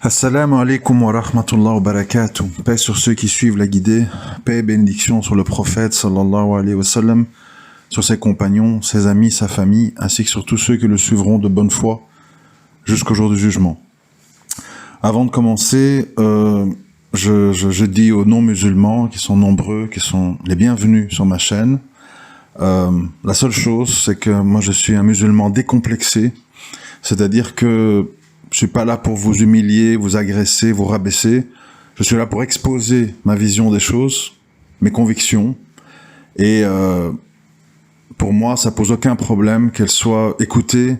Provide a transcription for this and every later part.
Assalamu alaikum wa rahmatullah wa barakatuh. Paix sur ceux qui suivent la guidée, paix et bénédiction sur le prophète sallallahu alayhi wa sallam, sur ses compagnons, ses amis, sa famille, ainsi que sur tous ceux qui le suivront de bonne foi jusqu'au jour du jugement. Avant de commencer, je dis aux non-musulmans, qui sont nombreux, qui sont les bienvenus sur ma chaîne, la seule chose, c'est que moi je suis un musulman décomplexé, c'est-à-dire que je suis pas là pour vous humilier, vous agresser, vous rabaisser. Je suis là pour exposer ma vision des choses, mes convictions. Et pour moi, ça pose aucun problème qu'elles soient écoutées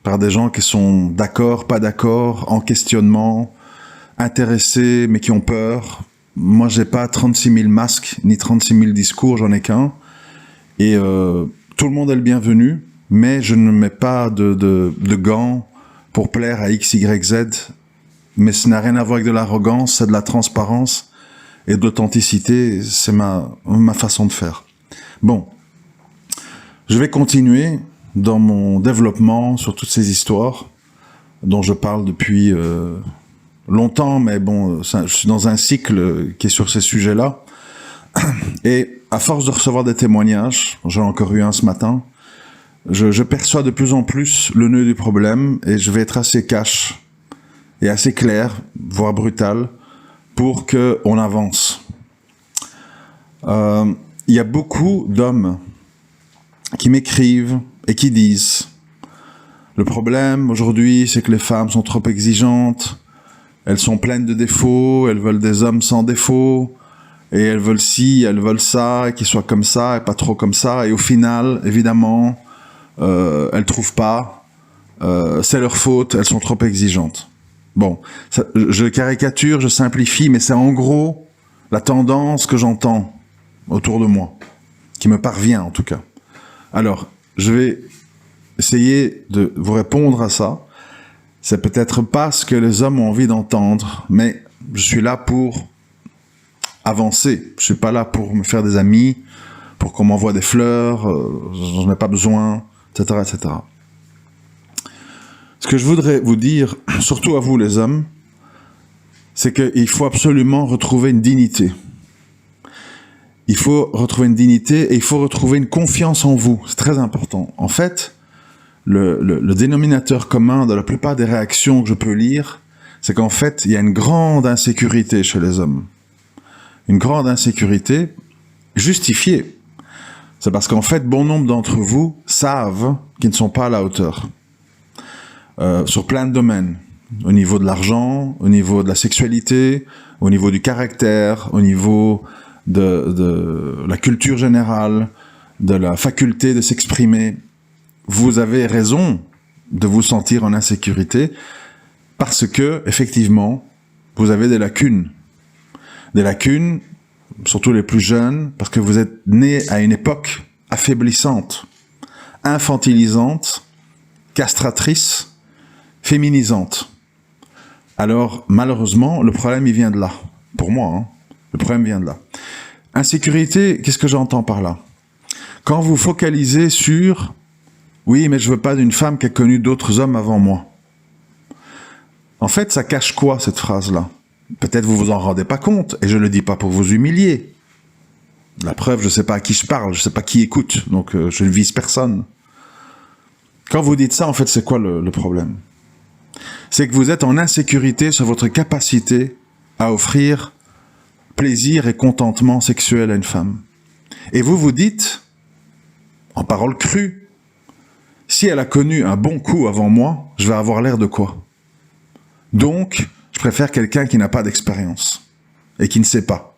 par des gens qui sont d'accord, pas d'accord, en questionnement, intéressés, mais qui ont peur. Moi, j'ai pas 36 000 masques, ni 36 000 discours, j'en ai qu'un. Et tout le monde est le bienvenu, mais je ne mets pas de gants pour plaire à X, Y, Z, mais ce n'a rien à voir avec de l'arrogance, c'est de la transparence et de l'authenticité, c'est ma façon de faire. Bon, je vais continuer dans mon développement sur toutes ces histoires dont je parle depuis longtemps, mais bon, je suis dans un cycle qui est sur ces sujets-là, et à force de recevoir des témoignages, j'en ai encore eu un ce matin, je perçois de plus en plus le nœud du problème et je vais être assez cash et assez clair, voire brutal, pour qu'on avance. Il y a beaucoup d'hommes qui m'écrivent et qui disent « Le problème aujourd'hui, c'est que les femmes sont trop exigeantes, elles sont pleines de défauts, elles veulent des hommes sans défauts, et elles veulent ci, elles veulent ça, et qu'ils soient comme ça et pas trop comme ça, et au final, évidemment, elles trouvent pas, c'est leur faute, elles sont trop exigeantes. » Bon, ça, je caricature, je simplifie, mais c'est en gros la tendance que j'entends autour de moi, qui me parvient en tout cas. Alors, je vais essayer de vous répondre à ça. C'est peut-être pas ce que les hommes ont envie d'entendre, mais je suis là pour avancer. Je suis pas là pour me faire des amis, pour qu'on m'envoie des fleurs, j'en ai pas besoin, etc., etc. Ce que je voudrais vous dire, surtout à vous les hommes, c'est qu'il faut absolument retrouver une dignité. Il faut retrouver une dignité et il faut retrouver une confiance en vous. C'est très important. En fait, le dénominateur commun de la plupart des réactions que je peux lire, c'est qu'en fait, il y a une grande insécurité chez les hommes. Une grande insécurité justifiée. C'est parce qu'en fait, bon nombre d'entre vous savent qu'ils ne sont pas à la hauteur. Sur plein de domaines. Au niveau de l'argent, au niveau de la sexualité, au niveau du caractère, au niveau de la culture générale, de la faculté de s'exprimer. Vous avez raison de vous sentir en insécurité parce que, effectivement, vous avez des lacunes. Des lacunes, surtout les plus jeunes, parce que vous êtes nés à une époque affaiblissante, infantilisante, castratrice, féminisante. Alors, malheureusement, le problème, il vient de là. Pour moi, hein, le problème vient de là. Insécurité, qu'est-ce que j'entends par là? Quand vous focalisez sur « Oui, mais je veux pas d'une femme qui a connu d'autres hommes avant moi ». En fait, ça cache quoi, cette phrase-là? Peut-être vous vous en rendez pas compte, et je le dis pas pour vous humilier. La preuve, je sais pas à qui je parle, je sais pas qui écoute, donc je ne vise personne. Quand vous dites ça, en fait, c'est quoi le problème? C'est que vous êtes en insécurité sur votre capacité à offrir plaisir et contentement sexuel à une femme. Et vous vous dites, en parole crue, si elle a connu un bon coup avant moi, je vais avoir l'air de quoi? Donc, je préfère quelqu'un qui n'a pas d'expérience et qui ne sait pas.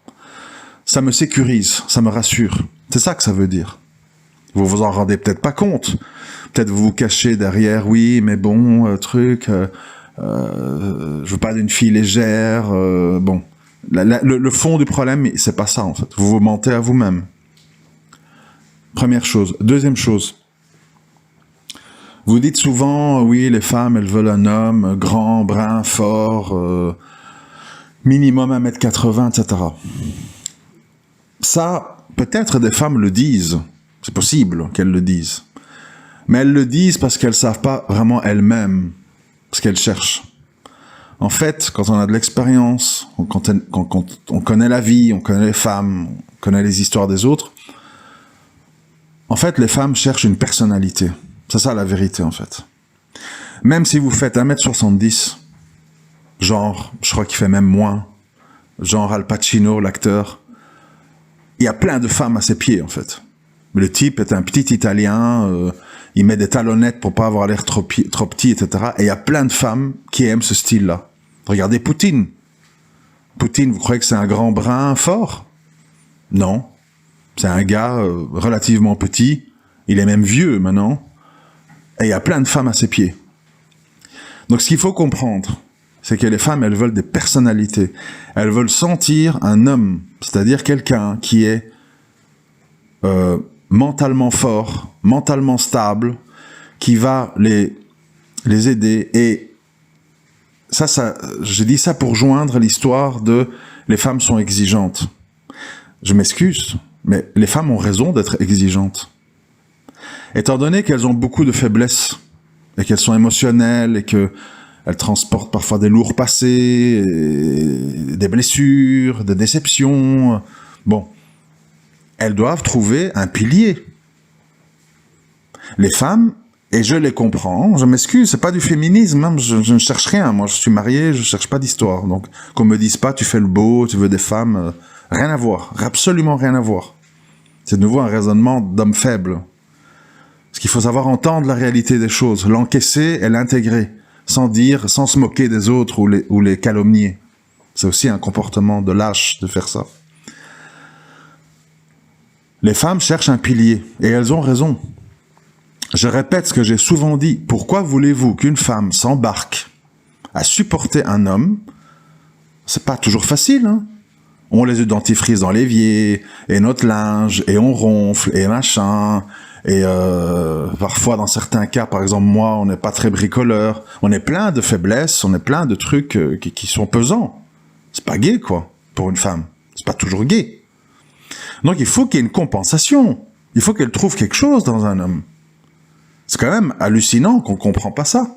Ça me sécurise, ça me rassure. C'est ça que ça veut dire. Vous vous en rendez peut-être pas compte. Peut-être vous vous cachez derrière, oui, mais bon, je veux pas d'une fille légère, bon. Le fond du problème, c'est pas ça en fait. Vous vous mentez à vous-même. Première chose. Deuxième chose. Vous dites souvent, oui, les femmes, elles veulent un homme grand, brun, fort, minimum 1m80, etc. Ça, peut-être des femmes le disent. C'est possible qu'elles le disent. Mais elles le disent parce qu'elles ne savent pas vraiment elles-mêmes ce qu'elles cherchent. En fait, quand on a de l'expérience, quand on connaît la vie, on connaît les femmes, on connaît les histoires des autres, en fait, les femmes cherchent une personnalité. C'est ça la vérité, en fait. Même si vous faites 1m70, genre, je crois qu'il fait même moins, genre Al Pacino, l'acteur, il y a plein de femmes à ses pieds, en fait. Le type est un petit Italien, il met des talonnettes pour pas avoir l'air trop petit, etc. Et il y a plein de femmes qui aiment ce style-là. Regardez Poutine. Poutine, vous croyez que c'est un grand brun fort? Non. C'est un gars relativement petit. Il est même vieux maintenant. Et il y a plein de femmes à ses pieds. Donc ce qu'il faut comprendre, c'est que les femmes, elles veulent des personnalités. Elles veulent sentir un homme, c'est-à-dire quelqu'un qui est mentalement fort, mentalement stable, qui va les aider. Et ça, je dis ça pour joindre l'histoire de les femmes sont exigeantes. Je m'excuse, mais les femmes ont raison d'être exigeantes. Étant donné qu'elles ont beaucoup de faiblesses, et qu'elles sont émotionnelles, et qu'elles transportent parfois des lourds passés, des blessures, des déceptions, bon, elles doivent trouver un pilier. Les femmes, et je les comprends, je m'excuse, c'est pas du féminisme, hein, je ne cherche rien, moi je suis marié, je cherche pas d'histoire, donc qu'on me dise pas tu fais le beau, tu veux des femmes, rien à voir, absolument rien à voir. C'est de nouveau un raisonnement d'homme faible. Parce qu'il faut savoir entendre la réalité des choses, l'encaisser et l'intégrer, sans se moquer des autres ou les calomnier. C'est aussi un comportement de lâche de faire ça. Les femmes cherchent un pilier, et elles ont raison. Je répète ce que j'ai souvent dit. Pourquoi voulez-vous qu'une femme s'embarque à supporter un homme? C'est pas toujours facile, hein. On les dentifrice dans l'évier, et notre linge, et on ronfle, et machin, et parfois dans certains cas, par exemple moi, on n'est pas très bricoleur, on est plein de faiblesses, on est plein de trucs qui sont pesants. C'est pas gai, quoi, pour une femme. C'est pas toujours gai. Donc il faut qu'il y ait une compensation. Il faut qu'elle trouve quelque chose dans un homme. C'est quand même hallucinant qu'on ne comprend pas ça.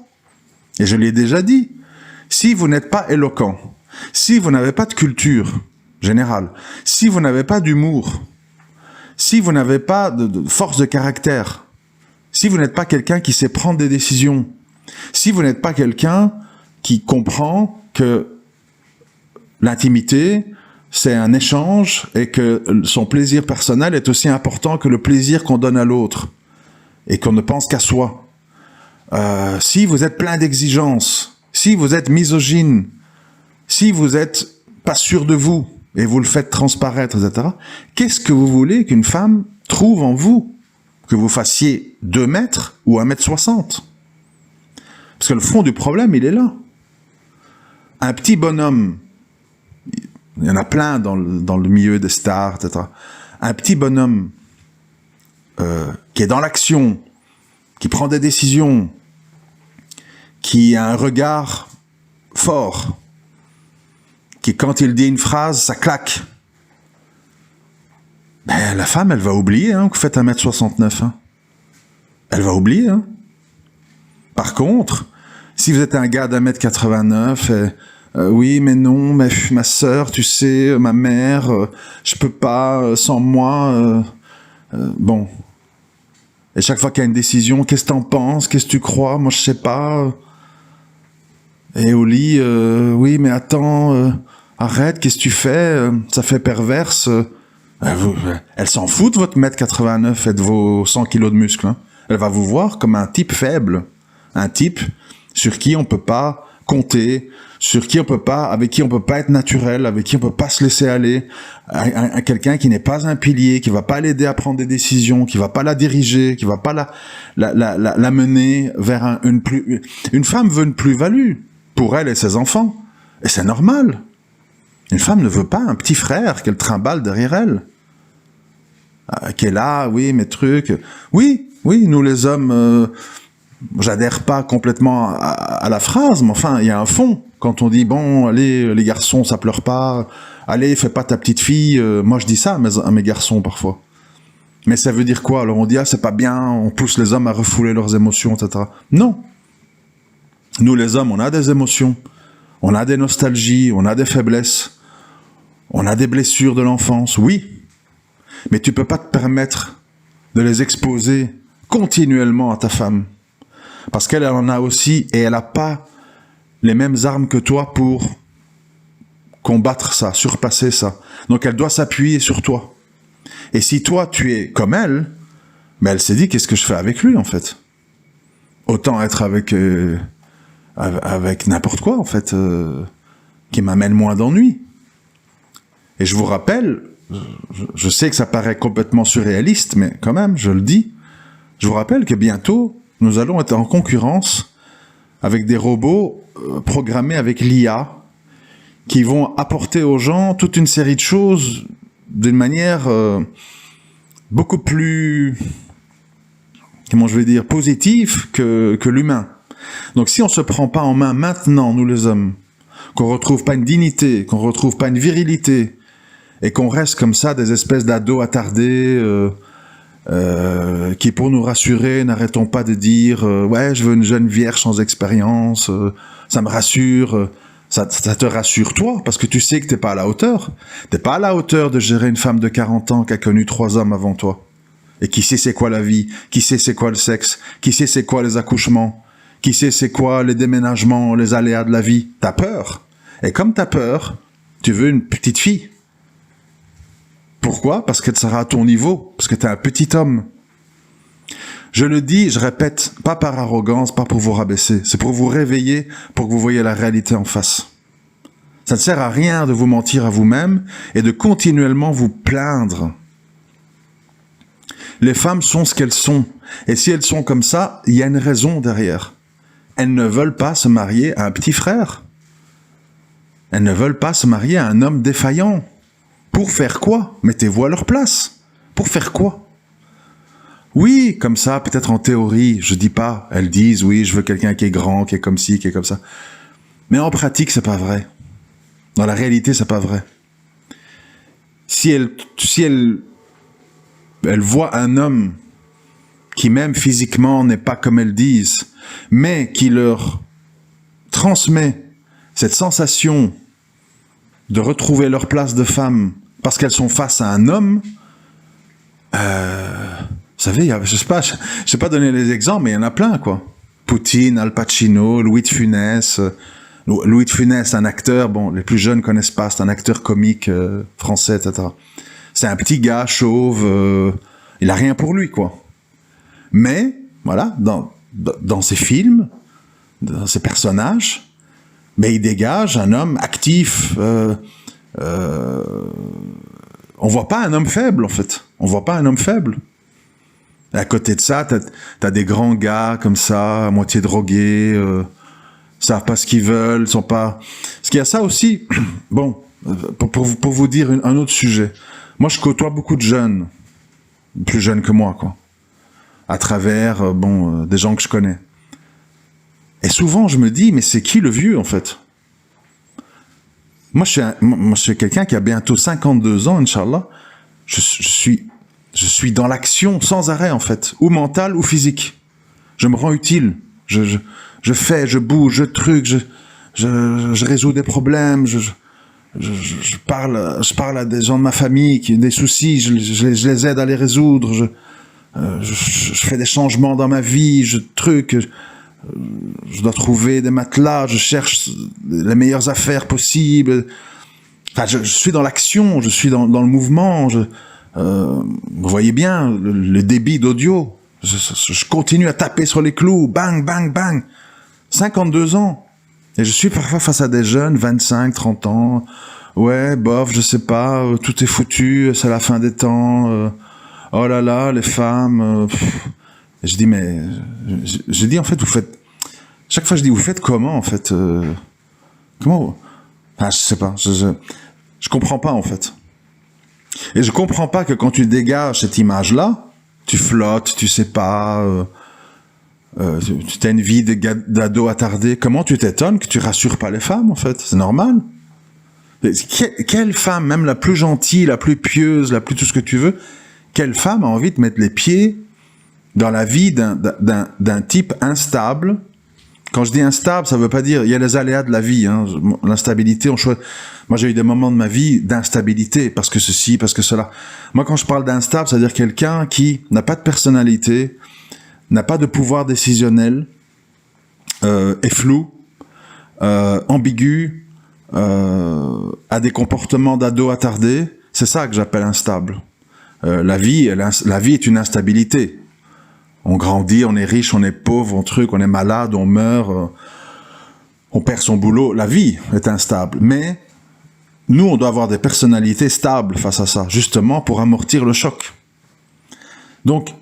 Et je l'ai déjà dit. Si vous n'êtes pas éloquent, si vous n'avez pas de culture générale, si vous n'avez pas d'humour, si vous n'avez pas de force de caractère, si vous n'êtes pas quelqu'un qui sait prendre des décisions, si vous n'êtes pas quelqu'un qui comprend que l'intimité, c'est un échange et que son plaisir personnel est aussi important que le plaisir qu'on donne à l'autre et qu'on ne pense qu'à soi. Si vous êtes plein d'exigences, si vous êtes misogyne, si vous êtes pas sûr de vous et vous le faites transparaître, etc., qu'est-ce que vous voulez qu'une femme trouve en vous? Que vous fassiez 2 mètres ou 1m60? Parce que le fond du problème, il est là. Un petit bonhomme, il y en a plein dans le milieu des stars, etc. Un petit bonhomme qui est dans l'action, qui prend des décisions, qui a un regard fort, qui quand il dit une phrase, ça claque. Ben, la femme, elle va oublier que vous faites 1m69. Hein. Elle va oublier. Hein. Par contre, si vous êtes un gars d'1m89, oui, mais non, mais ma sœur, tu sais, ma mère, je peux pas, sans moi, bon. Et chaque fois qu'il y a une décision, qu'est-ce que t'en penses? Qu'est-ce que tu crois? Moi, je sais pas. Et au lit, oui, mais attends, arrête, qu'est-ce que tu fais? Ça fait perverse. Elle s'en fout de votre 1m89 et de vos 100 kilos de muscles. Hein. Elle va vous voir comme un type faible. Un type sur qui on peut pas compter, avec qui on peut pas être naturel, avec qui on peut pas se laisser aller, à quelqu'un qui n'est pas un pilier, qui va pas l'aider à prendre des décisions, qui va pas la diriger, qui va pas la mener vers une femme veut une plus-value pour elle et ses enfants. Et c'est normal. Une femme ne veut pas un petit frère qu'elle trimballe derrière elle. Qui est là, oui, mes trucs. Oui, nous les hommes, j'adhère pas complètement à la phrase, mais enfin, il y a un fond. Quand on dit, bon, allez, les garçons, ça pleure pas, allez, fais pas ta petite fille, moi je dis ça à mes garçons parfois. Mais ça veut dire quoi? Alors on dit, ah, c'est pas bien, on pousse les hommes à refouler leurs émotions, etc. Non. Nous les hommes, on a des émotions. On a des nostalgies, on a des faiblesses, on a des blessures de l'enfance, oui. Mais tu peux pas te permettre de les exposer continuellement à ta femme. Parce qu'elle en a aussi, et elle n'a pas les mêmes armes que toi pour combattre ça, surpasser ça. Donc elle doit s'appuyer sur toi. Et si toi, tu es comme elle, mais elle s'est dit, qu'est-ce que je fais avec lui, en fait? Autant être avec n'importe quoi, en fait, qui m'amène moins d'ennuis. Et je vous rappelle, je sais que ça paraît complètement surréaliste, mais quand même, je le dis, je vous rappelle que bientôt, nous allons être en concurrence avec des robots programmés avec l'IA, qui vont apporter aux gens toute une série de choses d'une manière beaucoup plus, comment je vais dire, positive que l'humain. Donc si on se prend pas en main maintenant, nous les hommes, qu'on retrouve pas une dignité, qu'on retrouve pas une virilité, et qu'on reste comme ça des espèces d'ados attardés qui, pour nous rassurer, n'arrêtons pas de dire ouais, je veux une jeune vierge sans expérience, ça me rassure, ça te rassure toi, parce que tu sais que t'es pas à la hauteur. T'es pas à la hauteur de gérer une femme de 40 ans qui a connu 3 hommes avant toi, et qui sait c'est quoi la vie, qui sait c'est quoi le sexe, qui sait c'est quoi les accouchements, qui sait c'est quoi les déménagements, les aléas de la vie. T'as peur. Et comme t'as peur, tu veux une petite fille. Pourquoi? Parce qu'elle sera à ton niveau, parce que t'es un petit homme. Je le dis, je répète, pas par arrogance, pas pour vous rabaisser, c'est pour vous réveiller, pour que vous voyez la réalité en face. Ça ne sert à rien de vous mentir à vous-même et de continuellement vous plaindre. Les femmes sont ce qu'elles sont, et si elles sont comme ça, il y a une raison derrière. Elles ne veulent pas se marier à un petit frère. Elles ne veulent pas se marier à un homme défaillant. Pour faire quoi? Mettez-vous à leur place. Pour faire quoi? Oui, comme ça, peut-être en théorie, je dis pas. Elles disent, oui, je veux quelqu'un qui est grand, qui est comme ci, qui est comme ça. Mais en pratique, c'est pas vrai. Dans la réalité, c'est pas vrai. Si elles voient un homme qui, même physiquement, n'est pas comme elles disent, mais qui leur transmet cette sensation de retrouver leur place de femme parce qu'elles sont face à un homme, vous savez, je sais pas donner les exemples, mais il y en a plein, quoi. Poutine, Al Pacino, Louis de Funès. Louis de Funès, un acteur, bon, les plus jeunes connaissent pas, c'est un acteur comique français, etc. C'est un petit gars chauve, il a rien pour lui, quoi. Mais, voilà, dans ses films, dans ses personnages, mais il dégage un homme actif. On voit pas un homme faible, en fait. On voit pas un homme faible. Et à côté de ça, t'as des grands gars comme ça, à moitié drogués, savent pas ce qu'ils veulent, sont pas... Parce qu'il y a ça aussi, bon, pour vous dire un autre sujet. Moi, je côtoie beaucoup de jeunes, plus jeunes que moi, quoi. À travers, des gens que je connais. Et souvent, je me dis, mais c'est qui le vieux, en fait? Moi, je suis quelqu'un qui a bientôt 52 ans, Inch'Allah. Je suis dans l'action sans arrêt, en fait. Ou mentale, ou physique. Je me rends utile. Je fais, je bouge, je truc, je résous des problèmes, je parle à des gens de ma famille qui ont des soucis, je les aide à les résoudre, je fais des changements dans ma vie, je dois trouver des matelas, je cherche les meilleures affaires possibles. Enfin, je suis dans l'action, je suis dans le mouvement. Vous voyez bien le débit d'audio. Je continue à taper sur les clous, bang, bang, bang. 52 ans. Et je suis parfois face à des jeunes, 25, 30 ans. Ouais, bof, je sais pas, tout est foutu, c'est la fin des temps. Oh là là, les femmes. Et je dis, mais... Je dis, en fait, vous faites... Chaque fois, je dis, vous faites comment, en fait Comment Enfin, je sais pas. Je comprends pas, en fait. Et je comprends pas que quand tu dégages cette image-là, tu flottes, tu sais pas... tu as une vie d'ado attardé. Comment tu t'étonnes que tu rassures pas les femmes, en fait? C'est normal. Quelle femme, même la plus gentille, la plus pieuse, la plus tout ce que tu veux, quelle femme a envie de mettre les pieds dans la vie d'un type instable, Quand je dis instable, ça veut pas dire, il y a les aléas de la vie, hein. L'instabilité, moi j'ai eu des moments de ma vie d'instabilité, parce que ceci, parce que cela. Moi quand je parle d'instable, ça veut dire quelqu'un qui n'a pas de personnalité, n'a pas de pouvoir décisionnel, est flou, ambigu, a des comportements d'ado attardés. C'est ça que j'appelle instable. La vie est une instabilité. On grandit, on est riche, on est pauvre, on est malade, on meurt, on perd son boulot. La vie est instable. Mais nous, on doit avoir des personnalités stables face à ça, justement pour amortir le choc. Donc,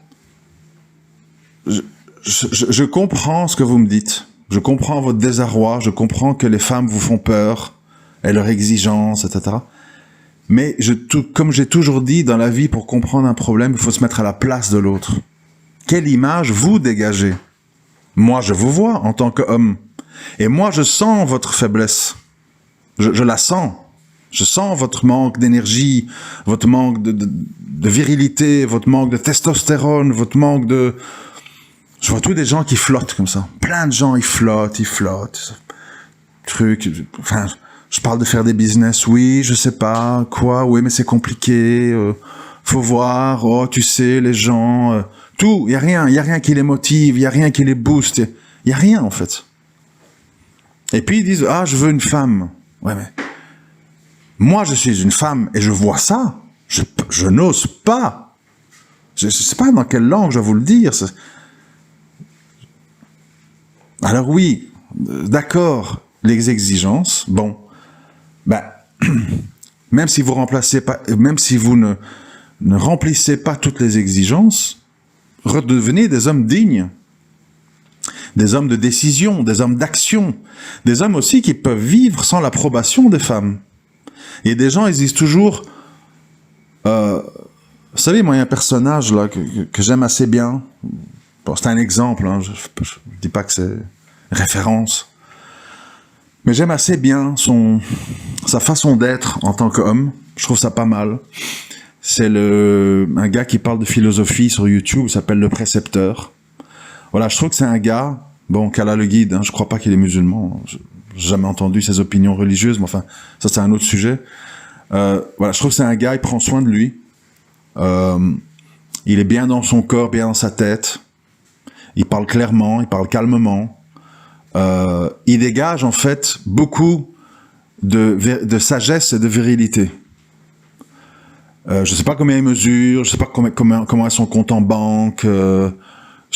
je comprends ce que vous me dites. Je comprends votre désarroi. Je comprends que les femmes vous font peur et leurs exigences, etc. Mais comme j'ai toujours dit, dans la vie, pour comprendre un problème, il faut se mettre à la place de l'autre. Quelle image vous dégagez? Moi, je vous vois en tant qu'homme. Et moi, je sens votre faiblesse. Je la sens. Je sens votre manque d'énergie, votre manque de virilité, votre manque de testostérone, votre manque de... Je vois tous des gens qui flottent comme ça. Plein de gens, ils flottent. Enfin, je parle de faire des business. Oui, je sais pas. Quoi? Oui, mais c'est compliqué. Faut voir. Oh, tu sais, les gens... Tout, il y a rien qui les motive, il y a rien qui les booste, il y a rien en fait. Et puis ils disent je veux une femme. Ouais mais moi je suis une femme et je vois ça, je n'ose pas. Je sais pas dans quelle langue je vais vous le dire. Alors oui, d'accord, les exigences, bon, même si vous ne remplissez pas toutes les exigences, redevenez des hommes dignes, des hommes de décision, des hommes d'action, des hommes aussi qui peuvent vivre sans l'approbation des femmes. Et des gens, ils disent toujours, vous savez, moi, il y a un personnage là que j'aime assez bien. Bon, c'est un exemple, hein, je dis pas que c'est référence, mais j'aime assez bien sa façon d'être en tant qu'homme. Je trouve ça pas mal. C'est un gars qui parle de philosophie sur YouTube, il s'appelle Le Précepteur. Voilà, je trouve que c'est un gars, bon, qu'Allah le guide, hein, je crois pas qu'il est musulman, j'ai jamais entendu ses opinions religieuses, mais enfin, ça c'est un autre sujet. Voilà, je trouve que c'est un gars, il prend soin de lui, il est bien dans son corps, bien dans sa tête, il parle clairement, il parle calmement, il dégage en fait beaucoup de sagesse et de virilité. Je sais pas combien il mesure, je sais pas comment est son compte en banque, je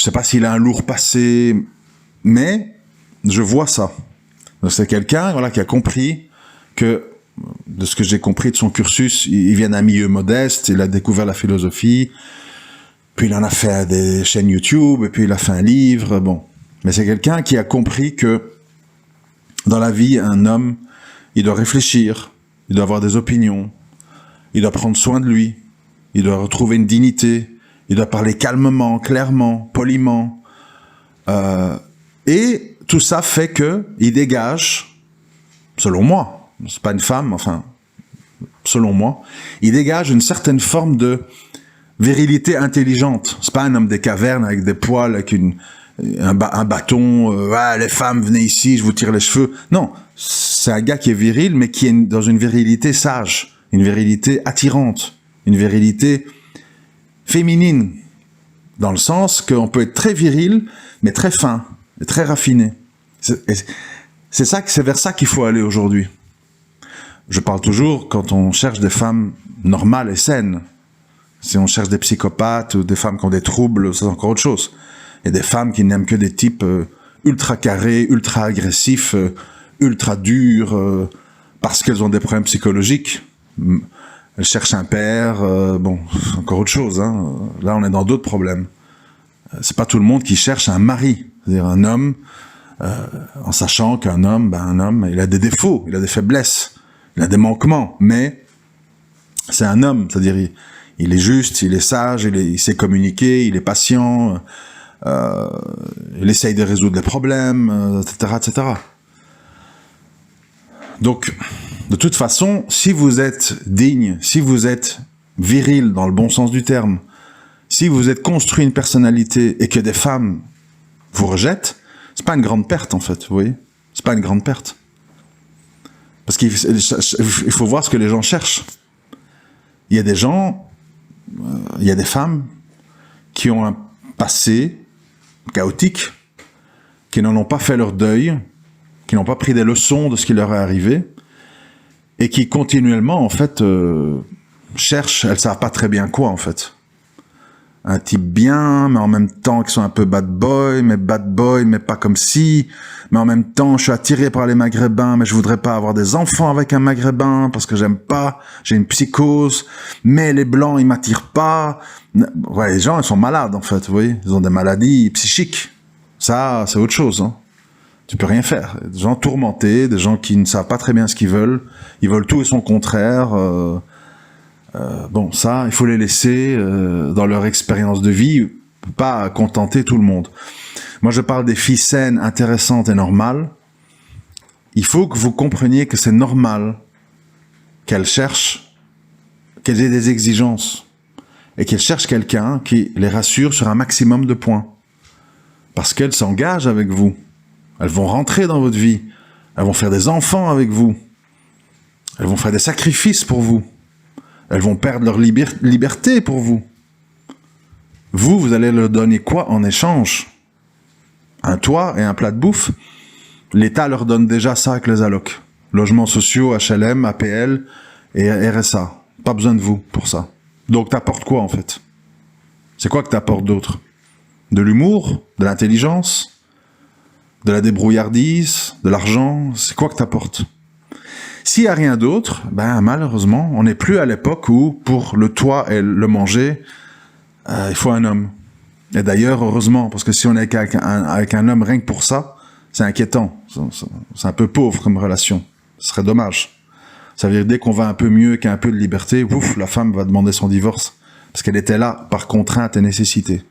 sais pas s'il a un lourd passé, mais je vois ça. C'est quelqu'un, voilà, qui a compris que, de ce que j'ai compris de son cursus, il vient d'un milieu modeste, il a découvert la philosophie, puis il en a fait des chaînes YouTube, et puis il a fait un livre, bon. Mais c'est quelqu'un qui a compris que, dans la vie, un homme, il doit réfléchir, il doit avoir des opinions, il doit prendre soin de lui, il doit retrouver une dignité, il doit parler calmement, clairement, poliment. Et tout ça fait qu'il dégage, selon moi, c'est pas une femme, enfin, selon moi, il dégage une certaine forme de virilité intelligente. C'est pas un homme des cavernes avec des poils, avec un bâton, les femmes, venez ici, je vous tire les cheveux. Non, c'est un gars qui est viril, mais qui est dans une virilité sage. Une virilité attirante, une virilité féminine, dans le sens qu'on peut être très viril, mais très fin, et très raffiné. C'est vers ça qu'il faut aller aujourd'hui. Je parle toujours, quand on cherche des femmes normales et saines, si on cherche des psychopathes ou des femmes qui ont des troubles, c'est encore autre chose. Il y a des femmes qui n'aiment que des types ultra carrés, ultra agressifs, ultra durs, parce qu'elles ont des problèmes psychologiques. Elle cherche un père, bon, c'est encore autre chose, hein. Là on est dans d'autres problèmes. C'est pas tout le monde qui cherche un mari, c'est-à-dire un homme, en sachant qu'un homme, un homme, il a des défauts, il a des faiblesses, il a des manquements, mais c'est un homme, c'est-à-dire il est juste, il est sage, il sait communiquer, il est patient, il essaye de résoudre les problèmes, etc., etc. Donc, de toute façon, si vous êtes digne, si vous êtes viril dans le bon sens du terme, si vous êtes construit une personnalité et que des femmes vous rejettent, C'est pas une grande perte, en fait, vous voyez. C'est pas une grande perte. Parce qu'il faut voir ce que les gens cherchent. Il y a des gens, il y a des femmes qui ont un passé chaotique, qui n'en ont pas fait leur deuil, qui n'ont pas pris des leçons de ce qui leur est arrivé, et qui continuellement, en fait, cherchent, elles savent pas très bien quoi, en fait. Un type bien, mais en même temps qui sont un peu bad boy, mais pas comme si, mais en même temps, je suis attiré par les maghrébins, mais je voudrais pas avoir des enfants avec un maghrébin, parce que j'aime pas, j'ai une psychose, mais les blancs, ils m'attirent pas. Ouais, les gens, ils sont malades, en fait, vous voyez. Ils ont des maladies psychiques. Ça, c'est autre chose, hein. Tu peux rien faire. Des gens tourmentés, des gens qui ne savent pas très bien ce qu'ils veulent. Ils veulent tout et son contraire. Bon, ça, il faut les laisser dans leur expérience de vie, pas contenter tout le monde. Moi, je parle des filles saines, intéressantes et normales. Il faut que vous compreniez que c'est normal qu'elles cherchent, qu'elles aient des exigences, et qu'elles cherchent quelqu'un qui les rassure sur un maximum de points. Parce qu'elles s'engagent avec vous. Elles vont rentrer dans votre vie. Elles vont faire des enfants avec vous. Elles vont faire des sacrifices pour vous. Elles vont perdre leur liberté pour vous. Vous allez leur donner quoi en échange? Un toit et un plat de bouffe? L'État leur donne déjà ça avec les allocs. Logements sociaux, HLM, APL et RSA. Pas besoin de vous pour ça. Donc t'apportes quoi en fait? C'est quoi que t'apportes d'autre? De l'humour? De l'intelligence? De la débrouillardise? De l'argent? C'est quoi que t'apportes? S'il n'y a rien d'autre, ben malheureusement, on n'est plus à l'époque où, pour le toit et le manger, il faut un homme. Et d'ailleurs, heureusement, parce que si on est avec un homme rien que pour ça, c'est inquiétant. C'est un peu pauvre comme relation. Ce serait dommage. Ça veut dire dès qu'on va un peu mieux, qu'il y a un peu de liberté, ouf, la femme va demander son divorce. Parce qu'elle était là par contrainte et nécessité.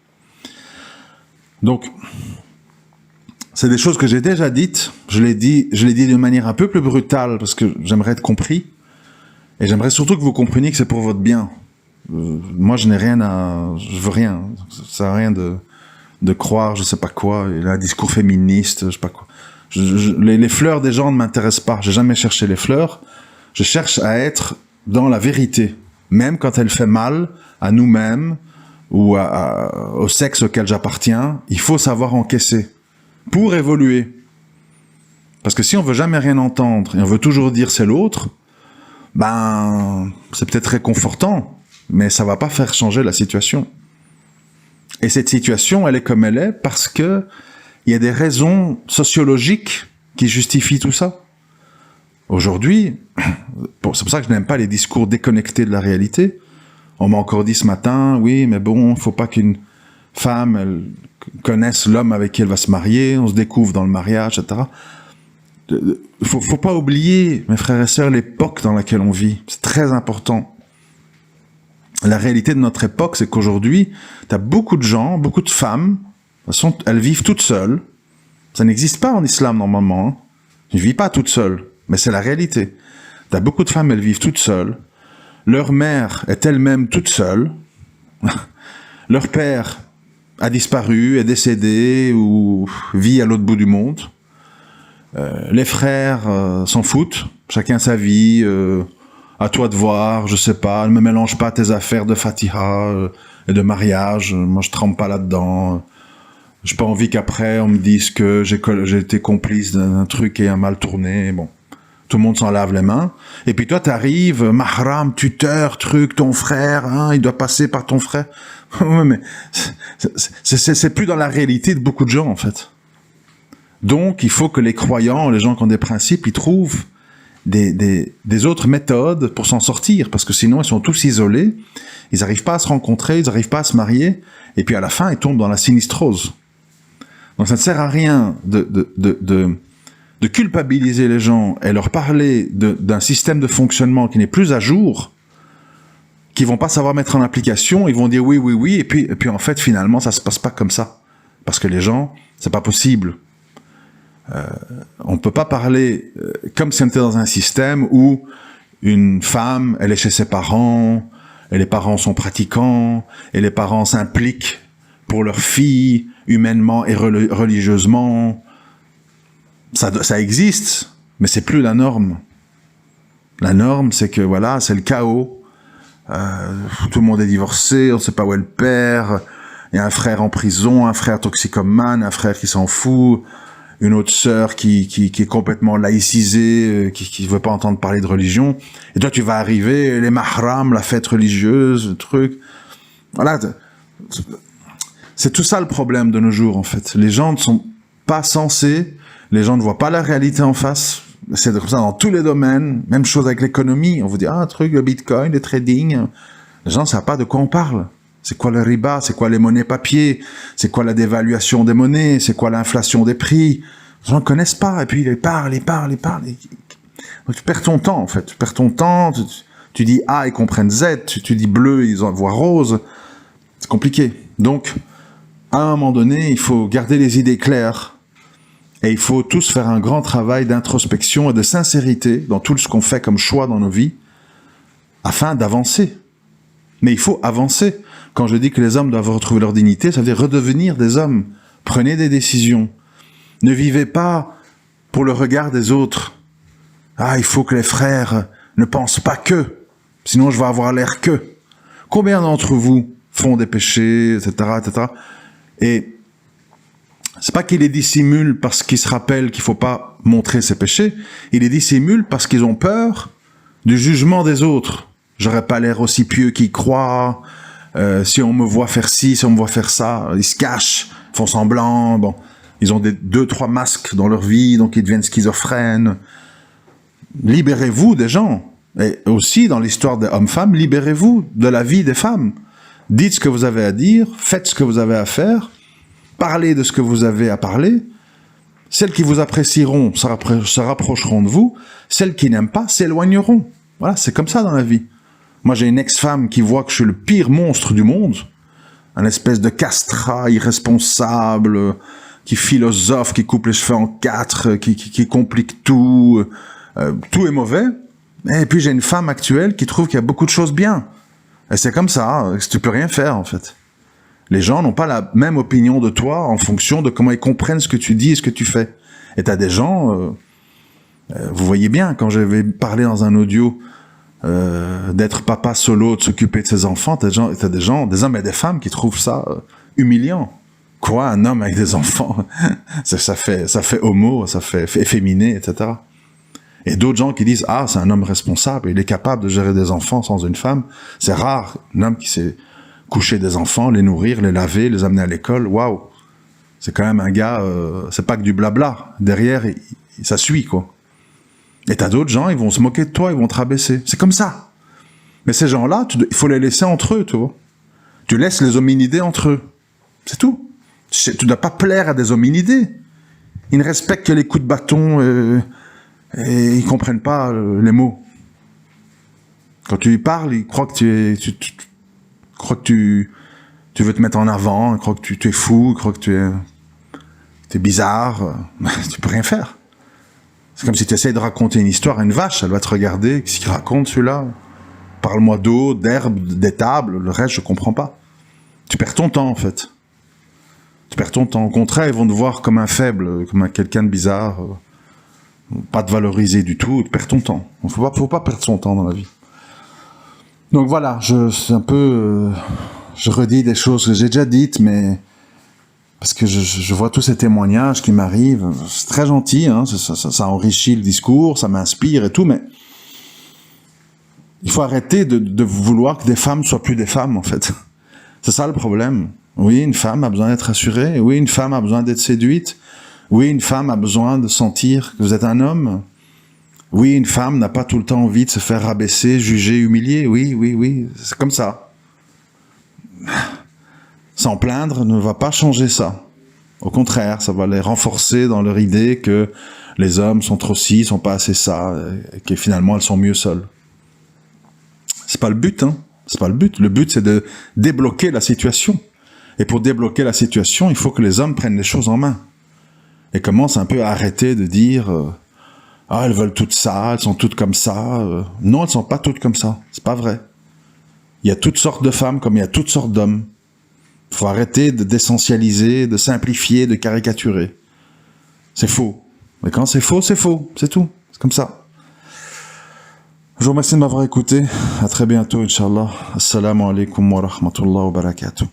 Donc, c'est des choses que j'ai déjà dites. Je l'ai dit d'une manière un peu plus brutale parce que j'aimerais être compris. Et j'aimerais surtout que vous compreniez que c'est pour votre bien. Moi, je veux rien. Ça sert à rien de croire, je sais pas quoi. Il a un discours féministe, je sais pas quoi. Les fleurs des gens ne m'intéressent pas. J'ai jamais cherché les fleurs. Je cherche à être dans la vérité. Même quand elle fait mal à nous-mêmes ou au sexe auquel j'appartiens, il faut savoir encaisser. Pour évoluer. Parce que si on veut jamais rien entendre et on veut toujours dire c'est l'autre, ben, c'est peut-être réconfortant, mais ça va pas faire changer la situation. Et cette situation, elle est comme elle est parce que il y a des raisons sociologiques qui justifient tout ça. Aujourd'hui, c'est pour ça que je n'aime pas les discours déconnectés de la réalité. On m'a encore dit ce matin, oui, mais bon, faut pas qu'une femme, elle connaisse l'homme avec qui elle va se marier, on se découvre dans le mariage, etc. Faut pas oublier, mes frères et sœurs, l'époque dans laquelle on vit. C'est très important. La réalité de notre époque, c'est qu'aujourd'hui, t'as beaucoup de gens, beaucoup de femmes, elles vivent toutes seules. Ça n'existe pas en islam normalement. Hein. Elles ne vivent pas toutes seules, mais c'est la réalité. T'as beaucoup de femmes, elles vivent toutes seules. Leur mère est elle-même toute seule. Leur père a disparu, est décédé ou vit à l'autre bout du monde. Les frères s'en foutent, chacun sa vie, à toi de voir, je sais pas, ne me mélange pas tes affaires de Fatiha et de mariage, moi je trempe pas là-dedans. J'ai pas envie qu'après on me dise que j'ai été complice d'un truc qui a mal tourné, bon. Tout le monde s'en lave les mains. Et puis toi, t'arrives, mahram, tuteur, truc, ton frère, hein, il doit passer par ton frère. Ouais, mais c'est plus dans la réalité de beaucoup de gens, en fait. Donc, il faut que les croyants, les gens qui ont des principes, ils trouvent des autres méthodes pour s'en sortir. Parce que sinon, ils sont tous isolés. Ils n'arrivent pas à se rencontrer, ils n'arrivent pas à se marier. Et puis, à la fin, ils tombent dans la sinistrose. Donc, ça ne sert à rien de culpabiliser les gens et leur parler d'un système de fonctionnement qui n'est plus à jour, qui vont pas savoir mettre en application, ils vont dire oui, et puis en fait, finalement, ça se passe pas comme ça. Parce que les gens, c'est pas possible. On peut pas parler comme si on était dans un système où une femme, elle est chez ses parents, et les parents sont pratiquants, et les parents s'impliquent pour leur fille, humainement et religieusement. Ça existe, mais c'est plus la norme. La norme, c'est que voilà, c'est le chaos. Tout le monde est divorcé, on ne sait pas où est le père. Il y a un frère en prison, un frère toxicomane, un frère qui s'en fout, une autre sœur qui est complètement laïcisée, qui veut pas entendre parler de religion. Et toi, tu vas arriver, les mahrams, la fête religieuse, le truc. Voilà. C'est tout ça le problème de nos jours, en fait. Les gens ne sont pas sensés, les gens ne voient pas la réalité en face. C'est comme ça dans tous les domaines. Même chose avec l'économie. On vous dit, un truc, le bitcoin, le trading. Les gens ne savent pas de quoi on parle. C'est quoi le riba? C'est quoi les monnaies papier? C'est quoi la dévaluation des monnaies? C'est quoi l'inflation des prix? Les gens ne connaissent pas. Et puis, ils parlent. Donc, tu perds ton temps, en fait. Tu perds ton temps. Tu dis A, ils comprennent Z. Tu dis bleu, ils en voient rose. C'est compliqué. Donc, à un moment donné, il faut garder les idées claires. Et il faut tous faire un grand travail d'introspection et de sincérité dans tout ce qu'on fait comme choix dans nos vies, afin d'avancer. Mais il faut avancer. Quand je dis que les hommes doivent retrouver leur dignité, ça veut dire redevenir des hommes. Prenez des décisions. Ne vivez pas pour le regard des autres. Ah, il faut que les frères ne pensent pas que, sinon je vais avoir l'air que. Combien d'entre vous font des péchés, etc., etc. Et c'est pas qu'ils les dissimulent parce qu'ils se rappellent qu'il faut pas montrer ses péchés. Ils les dissimulent parce qu'ils ont peur du jugement des autres. J'aurais pas l'air aussi pieux qu'ils croient. Si on me voit faire ci, si on me voit faire ça, ils se cachent, font semblant. Bon, ils ont 2-3 masques dans leur vie, donc ils deviennent schizophrènes. Libérez-vous des gens. Et aussi, dans l'histoire des hommes-femmes, libérez-vous de la vie des femmes. Dites ce que vous avez à dire, faites ce que vous avez à faire. Parlez de ce que vous avez à parler. Celles qui vous apprécieront se rapprocheront de vous. Celles qui n'aiment pas s'éloigneront. Voilà, c'est comme ça dans la vie. Moi, j'ai une ex-femme qui voit que je suis le pire monstre du monde. Un espèce de castrat irresponsable, qui philosophe, qui coupe les cheveux en 4, qui complique tout. Tout est mauvais. Et puis, j'ai une femme actuelle qui trouve qu'il y a beaucoup de choses bien. Et c'est comme ça, tu peux rien faire, en fait. Les gens n'ont pas la même opinion de toi en fonction de comment ils comprennent ce que tu dis et ce que tu fais. Et t'as des gens, vous voyez bien, quand j'avais parlé dans un audio d'être papa solo, de s'occuper de ses enfants, t'as des gens, des hommes et des femmes qui trouvent ça humiliant. Quoi, un homme avec des enfants? ça fait homo, ça fait efféminé, etc. Et d'autres gens qui disent, ah, c'est un homme responsable, il est capable de gérer des enfants sans une femme. C'est rare, un homme qui sait coucher des enfants, les nourrir, les laver, les amener à l'école, waouh. C'est quand même un gars, c'est pas que du blabla. Derrière, ça suit, quoi. Et t'as d'autres gens, ils vont se moquer de toi, ils vont te rabaisser. C'est comme ça. Mais ces gens-là, il faut les laisser entre eux, tu vois. Tu laisses les hominidés entre eux. C'est tout. Tu ne dois pas plaire à des hominidés. Ils ne respectent que les coups de bâton et ils comprennent pas les mots. Quand tu lui parles, ils croient que tu veux te mettre en avant, ils croient que tu es fou, ils croient que tu es bizarre. Tu peux rien faire. C'est comme si tu essayes de raconter une histoire à une vache, elle va te regarder, qu'est-ce qu'il raconte celui-là? Parle-moi d'eau, d'herbe, d'étable, le reste je comprends pas. Tu perds ton temps en fait. Tu perds ton temps. Au contraire, ils vont te voir comme un faible, comme quelqu'un de bizarre, pas te valoriser du tout, tu perds ton temps. Il faut pas perdre son temps dans la vie. Donc voilà, c'est un peu, je redis des choses que j'ai déjà dites, mais parce que je vois tous ces témoignages qui m'arrivent, c'est très gentil, hein, ça enrichit le discours, ça m'inspire et tout, mais il faut arrêter de vouloir que des femmes soient plus des femmes, en fait. C'est ça le problème. Oui, une femme a besoin d'être assurée, oui, une femme a besoin d'être séduite, oui, une femme a besoin de sentir que vous êtes un homme. Oui, une femme n'a pas tout le temps envie de se faire rabaisser, juger, humilier. Oui, c'est comme ça. S'en plaindre ne va pas changer ça. Au contraire, ça va les renforcer dans leur idée que les hommes sont trop ci, sont pas assez ça, et que finalement elles sont mieux seules. C'est pas le but, hein. C'est pas le but. Le but, c'est de débloquer la situation. Et pour débloquer la situation, il faut que les hommes prennent les choses en main. Et commencent un peu à arrêter de dire ah, elles veulent toutes ça, elles sont toutes comme ça. Non, elles sont pas toutes comme ça. C'est pas vrai. Il y a toutes sortes de femmes comme il y a toutes sortes d'hommes. Il faut arrêter d'essentialiser, de simplifier, de caricaturer. C'est faux. Mais quand c'est faux, c'est tout. C'est comme ça. Je vous remercie de m'avoir écouté. À très bientôt, Inch'Allah. Assalamu alaikum wa rahmatullahi wa barakatuh.